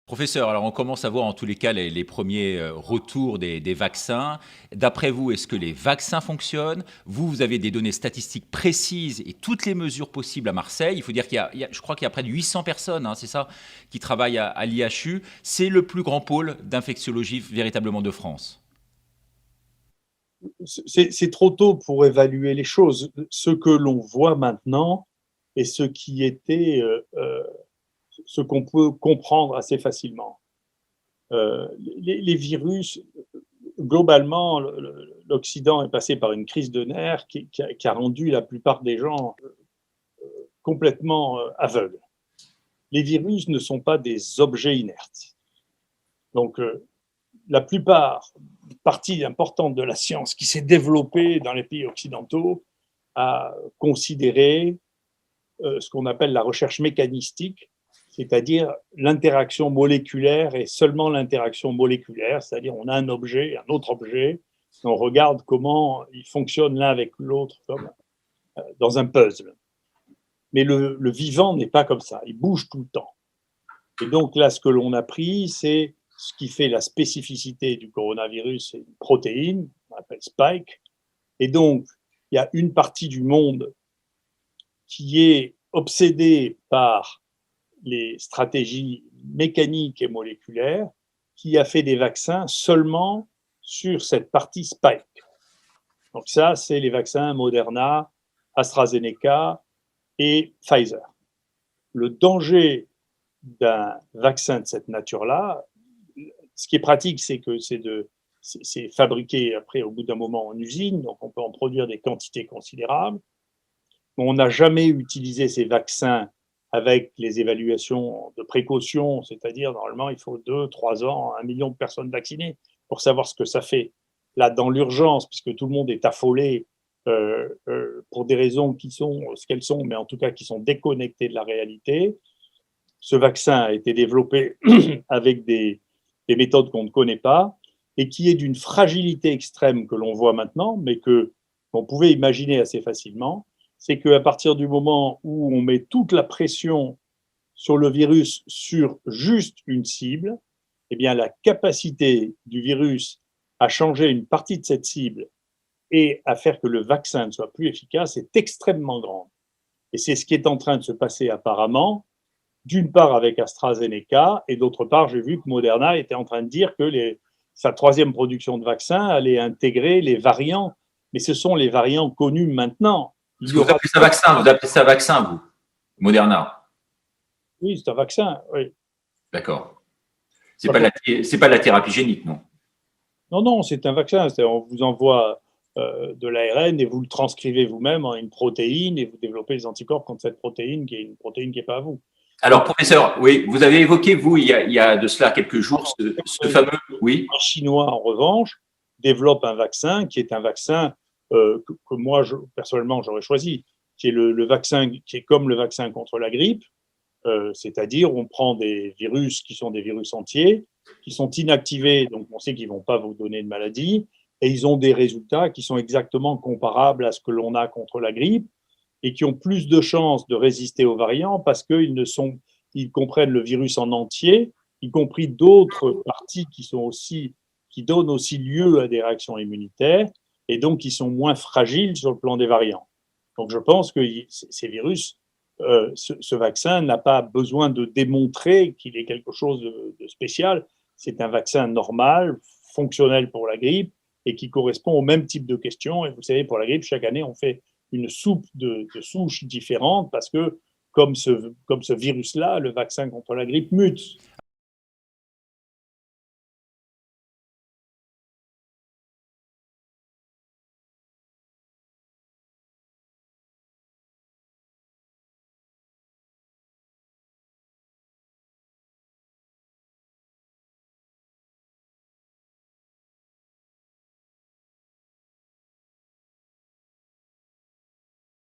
Professeur, alors on commence à voir en tous les cas les premiers retours des vaccins. D'après vous, est-ce que les vaccins fonctionnent? Vous avez des données statistiques précises et toutes les mesures possibles à Marseille. Il faut dire je crois qu'il y a près de 800 personnes, hein, c'est ça, qui travaillent à l'IHU. C'est le plus grand pôle d'infectiologie véritablement de France. C'est trop tôt pour évaluer les choses. Ce que l'on voit maintenant est ce qui était, ce qu'on peut comprendre assez facilement. Les virus, globalement, l'Occident est passé par une crise de nerfs qui a rendu la plupart des gens complètement aveugles. Les virus ne sont pas des objets inertes. Donc, la plupart, une partie importante de la science qui s'est développée dans les pays occidentaux a considéré ce qu'on appelle la recherche mécanistique, c'est-à-dire l'interaction moléculaire et seulement l'interaction moléculaire, c'est-à-dire on a un objet, un autre objet, et on regarde comment ils fonctionnent l'un avec l'autre comme dans un puzzle. Mais le vivant n'est pas comme ça, il bouge tout le temps. Et donc là, ce que l'on a pris, c'est ce qui fait la spécificité du coronavirus, c'est une protéine, on appelle Spike. Et donc, il y a une partie du monde qui est obsédée par les stratégies mécaniques et moléculaires, qui a fait des vaccins seulement sur cette partie Spike. Donc ça, c'est les vaccins Moderna, AstraZeneca et Pfizer. Le danger d'un vaccin de cette nature-là, ce qui est pratique, c'est que c'est fabriqué après, au bout d'un moment, en usine, donc on peut en produire des quantités considérables. On n'a jamais utilisé ces vaccins avec les évaluations de précaution, c'est-à-dire, normalement, il faut 2, 3 ans, 1 million de personnes vaccinées pour savoir ce que ça fait. Là, dans l'urgence, puisque tout le monde est affolé pour des raisons qui sont ce qu'elles sont, mais en tout cas qui sont déconnectées de la réalité, ce vaccin a été développé avec des méthodes qu'on ne connaît pas et qui est d'une fragilité extrême que l'on voit maintenant, mais qu'on pouvait imaginer assez facilement. C'est qu'à partir du moment où on met toute la pression sur le virus sur juste une cible, eh bien la capacité du virus à changer une partie de cette cible et à faire que le vaccin ne soit plus efficace est extrêmement grande. Et c'est ce qui est en train de se passer apparemment, d'une part avec AstraZeneca, et d'autre part, j'ai vu que Moderna était en train de dire que sa troisième production de vaccins allait intégrer les variants, mais ce sont les variants connus maintenant. Est-ce que vous appelez ça vaccin? Vous appelez ça vaccin, vous? Moderna? Oui, c'est un vaccin, oui. D'accord. C'est pas la thérapie génique, non? Non, non, c'est un vaccin. On vous envoie de l'ARN et vous le transcrivez vous-même en une protéine et vous développez les anticorps contre cette protéine qui est une protéine qui n'est pas à vous. Alors, professeur, oui, vous avez évoqué, vous, il y a de cela quelques jours, ce fameux… Oui. Les Chinois, en revanche, développent un vaccin qui est un vaccin que moi, personnellement, j'aurais choisi, qui est le vaccin qui est comme le vaccin contre la grippe, c'est-à-dire on prend des virus qui sont des virus entiers, qui sont inactivés, donc on sait qu'ils ne vont pas vous donner de maladie, et ils ont des résultats qui sont exactement comparables à ce que l'on a contre la grippe, et qui ont plus de chances de résister aux variants parce ils comprennent le virus en entier, y compris d'autres parties qui donnent aussi lieu à des réactions immunitaires, et donc qui sont moins fragiles sur le plan des variants. Donc je pense que ces virus, ce vaccin n'a pas besoin de démontrer qu'il est quelque chose de spécial. C'est un vaccin normal, fonctionnel pour la grippe, et qui correspond au même type de questions. Et vous savez, pour la grippe, chaque année, on fait une soupe de souches différentes parce que, comme ce virus-là, le vaccin contre la grippe mute.